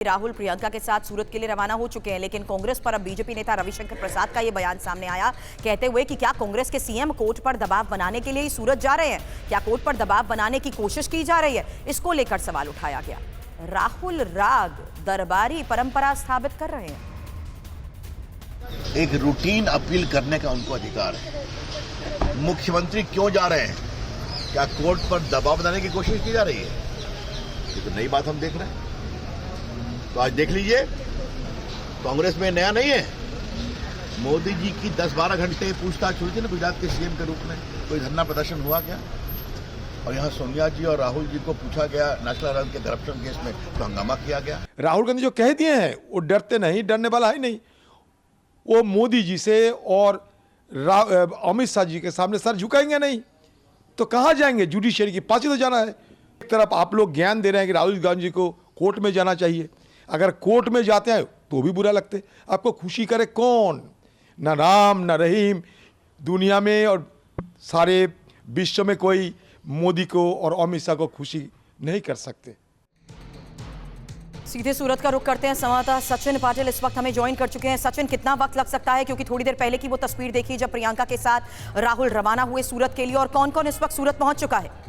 राहुल प्रियंका के साथ सूरत के लिए रवाना हो चुके हैं, लेकिन कांग्रेस पर अब बीजेपी नेता रविशंकर प्रसाद का यह बयान सामने आया, कहते हुए कि क्या कांग्रेस के सीएम कोर्ट पर दबाव बनाने के लिए ही सूरत जा रहे हैं, क्या कोर्ट पर दबाव बनाने की कोशिश की जा रही है। इसको लेकर सवाल उठाया गया। राहुल राग दरबारी परंपरा स्थापित कर रहे हैं। एक रूटीन अपील करने का उनको अधिकार है। मुख्यमंत्री क्यों जा रहे हैं? क्या कोर्ट पर दबाव बनाने की कोशिश की जा रही है? ये तो नई बात हम देख रहे हैं। तो आज देख लीजिए, कांग्रेस में नया नहीं है। मोदी जी की 10-12 घंटे पूछताछ हुई थी ना गुजरात के सीएम के रूप में। कोई धरना प्रदर्शन हुआ क्या? और यहाँ सोनिया जी और राहुल जी को पूछा गया नेशनल अदालत के करप्शन केस में, तो हंगामा किया गया। राहुल गांधी जो कह दिए हैं वो डरते नहीं, डरने वाला है नहीं। वो मोदी जी से और अमित शाह जी के सामने सर झुकाएंगे नहीं, तो कहाँ जाएंगे? जुडिशियरी की पास ही तो जाना है। एक तरफ आप लोग ज्ञान दे रहे हैं कि राहुल गांधी जी को कोर्ट में जाना चाहिए। अगर कोर्ट में जाते हैं तो भी बुरा लगते। आपको खुशी करे कौन? न राम न रहीम। दुनिया में और सारे विश्व में कोई मोदी को और अमित शाह को खुशी नहीं कर सकते। सीधे सूरत का रुख करते हैं। संवाददाता सचिन पाटिल इस वक्त हमें ज्वाइन कर चुके हैं। सचिन, कितना वक्त लग सकता है, क्योंकि थोड़ी देर पहले की वो तस्वीर देखी जब प्रियंका के साथ राहुल रवाना हुए सूरत के लिए, और कौन कौन इस वक्त सूरत पहुंच चुका है?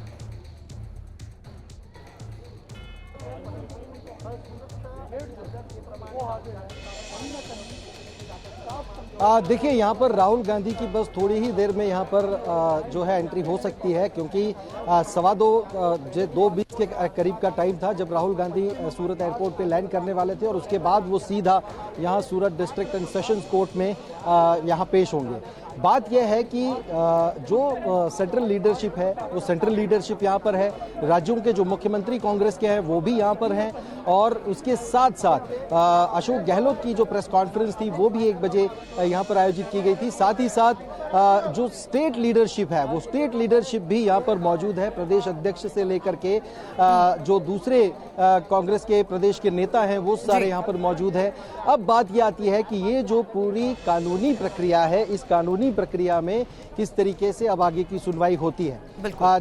देखिए, यहाँ पर राहुल गांधी की बस थोड़ी ही देर में यहाँ पर जो है एंट्री हो सकती है, क्योंकि 2:20 के करीब का टाइम था जब राहुल गांधी सूरत एयरपोर्ट पे लैंड करने वाले थे, और उसके बाद वो सीधा यहाँ सूरत डिस्ट्रिक्ट एंड सेशंस कोर्ट में यहाँ पेश होंगे। बात यह है कि जो सेंट्रल लीडरशिप है वो सेंट्रल लीडरशिप यहाँ पर है, राज्यों के जो मुख्यमंत्री कांग्रेस के हैं वो भी यहाँ पर हैं, और उसके साथ साथ अशोक गहलोत की जो प्रेस कॉन्फ्रेंस थी वो भी 1 बजे यहाँ पर आयोजित की गई थी। साथ ही साथ जो स्टेट लीडरशिप है वो स्टेट लीडरशिप भी यहाँ पर मौजूद है। प्रदेश अध्यक्ष से लेकर के जो दूसरे कांग्रेस के प्रदेश के नेता हैं वो सारे यहाँ पर मौजूद है। अब बात ये आती है कि ये जो पूरी कानूनी प्रक्रिया है, इस कानूनी प्रक्रिया में किस तरीके से अब आगे की सुनवाई होती है।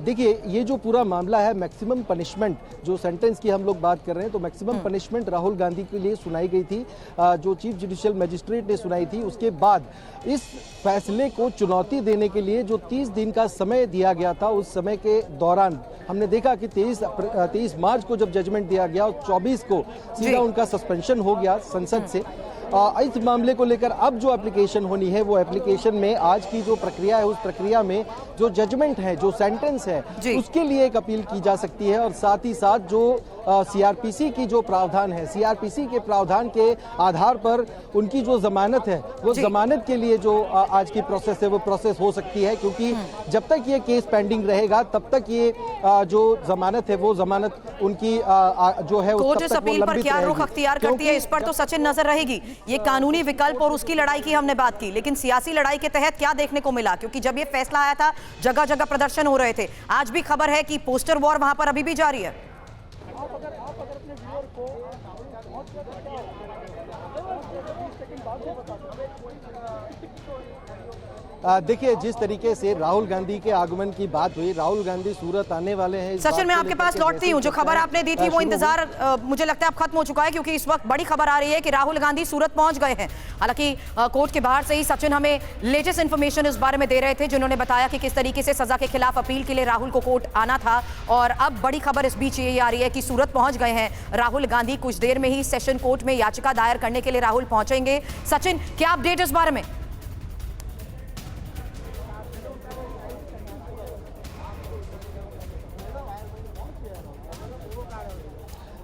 देखिए, ये जो पूरा मामला है, मैक्सिमम पनिशमेंट, जो सेंटेंस की हम लोग बात कर रहे हैं, तो मैक्सिमम पनिशमेंट राहुल गांधी के लिए सुनाई गई थी, जो चीफ जुडिशियल मजिस्ट्रेट ने सुनाई थी। उसके बाद इस फैसले को चुनौती देने के लिए जो 30 दिन का समय दिया गया था, उस समय के दौरान हमने देखा कि 23 मार्च को जब जजमेंट दिया गया और 24 को सीधा उनका सस्पेंशन हो गया संसद से। इस मामले को लेकर अब जो एप्लीकेशन होनी है, वो एप्लीकेशन में आज की जो प्रक्रिया है, उस प्रक्रिया में जो जजमेंट है, जो सेंटेंस है, उसके लिए एक अपील की जा सकती है। और साथ ही साथ जो सीआरपीसी की जो प्रावधान है, सीआरपीसी के प्रावधान के आधार पर उनकी जो जमानत है, वो जमानत के लिए जो आज की प्रोसेस है वो प्रोसेस हो सकती है, क्योंकि जब तक ये केस पेंडिंग रहेगा तब तक ये जो जमानत है वो जमानत उनकी जो है कोर्ट इस अपील पर क्या रुख अख्तियार करती है, इस पर तो सचिन नजर रहेगी। ये कानूनी विकल्प और उसकी लड़ाई की हमने बात की, लेकिन सियासी लड़ाई के तहत क्या देखने को मिला? क्योंकि जब ये फैसला आया था जगह जगह प्रदर्शन हो रहे थे। आज भी खबर है कि पोस्टर वॉर वहां पर अभी भी जारी है। देखिए, जिस तरीके से राहुल गांधी के आगमन की बात हुई, राहुल गांधी सूरत आने वाले हैं। सचिन, मैं आपके पास लौटती हूं। जो खबर आपने दी थी वो इंतजार मुझे लगता है अब खत्म हो चुका है, क्योंकि इस वक्त बड़ी खबर आ रही है कि राहुल गांधी सूरत पहुंच गए हैं। हालांकि कोर्ट के बाहर से ही सचिन हमें लेटेस्ट इन्फॉर्मेशन इस बारे में दे रहे थे, जिन्होंने बताया कि किस तरीके से सजा के खिलाफ अपील के लिए राहुल को कोर्ट आना था। और अब बड़ी खबर इस बीच ये आ रही है कि सूरत पहुंच गए हैं राहुल गांधी। कुछ देर में ही सेशन कोर्ट में याचिका दायर करने के लिए राहुल पहुंचेंगे। सचिन, क्या अपडेट इस बारे में?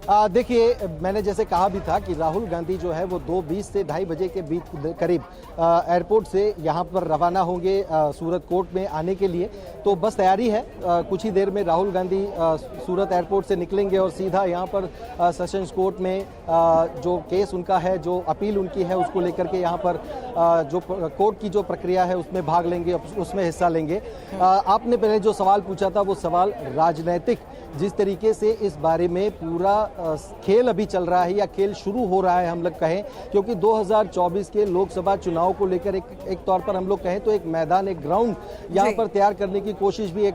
देखिए, मैंने जैसे कहा भी था कि राहुल गांधी जो है वो 2:20 से 2:30 बजे के बीच करीब एयरपोर्ट से यहाँ पर रवाना होंगे सूरत कोर्ट में आने के लिए। तो बस तैयारी है, कुछ ही देर में राहुल गांधी सूरत एयरपोर्ट से निकलेंगे और सीधा यहाँ पर सेशंस कोर्ट में जो केस उनका है, जो अपील उनकी है, उसको लेकर के यहाँ पर जो कोर्ट की जो प्रक्रिया है उसमें भाग लेंगे, उसमें हिस्सा लेंगे। आपने पहले जो सवाल पूछा था वो सवाल राजनीतिक जिस तरीके से इस बारे में पूरा खेल अभी चल रहा है या खेल शुरू हो रहा है हम लोग कहें, क्योंकि 2024 के लोकसभा चुनाव को लेकर एक तौर पर हम लोग कहें तो एक मैदान, एक ग्राउंड यहाँ पर तैयार करने की कोशिश भी एक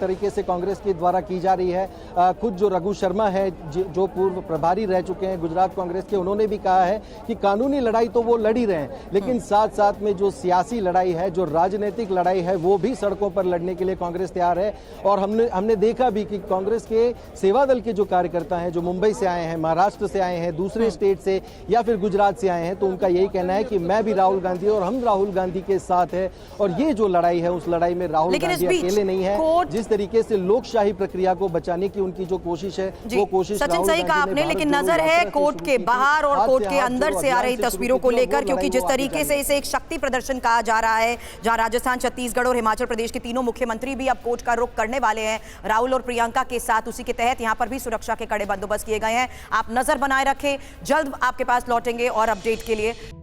तरीके से कांग्रेस के द्वारा की जा रही है। खुद जो रघु शर्मा है, जो पूर्व प्रभारी रह चुके हैं गुजरात कांग्रेस के, उन्होंने भी कहा है कि कानूनी लड़ाई तो वो लड़ ही रहे हैं, लेकिन साथ साथ में जो सियासी लड़ाई है, जो राजनीतिक लड़ाई है, वो भी सड़कों पर लड़ने के लिए कांग्रेस तैयार है। और हमने देखा भी कि कांग्रेस के सेवा दल के जो कार्यकर्ता हैं, जो मुंबई से आए हैं, महाराष्ट्र से आए हैं, दूसरे स्टेट से या फिर गुजरात से आए हैं, तो उनका यही कहना है कि मैं भी राहुल गांधी और हम राहुल गांधी के साथ है। और ये जो लड़ाई है, उस लड़ाई में राहुल गांधी अकेले नहीं है। जिस तरीके से लोकशाही प्रक्रिया को बचाने की उनकी जो कोशिश है, वो कोशिश सचिन सही कहा आपने, लेकिन नजर है कोर्ट के बाहर और कोर्ट के अंदर से आ रही तस्वीरों को लेकर, क्योंकि जिस तरीके से इसे एक शक्ति प्रदर्शन कहा जा रहा है, जहां राजस्थान, छत्तीसगढ़ और हिमाचल प्रदेश के तीनों मुख्यमंत्री भी अब कोर्ट का रुख करने वाले हैं राहुल और प्रियंका के साथ, उसी के तहत यहां पर भी सुरक्षा के कड़े बंदोबस्त किए गए हैं। आप नजर बनाए रखें, जल्द आपके पास लौटेंगे और अपडेट के लिए।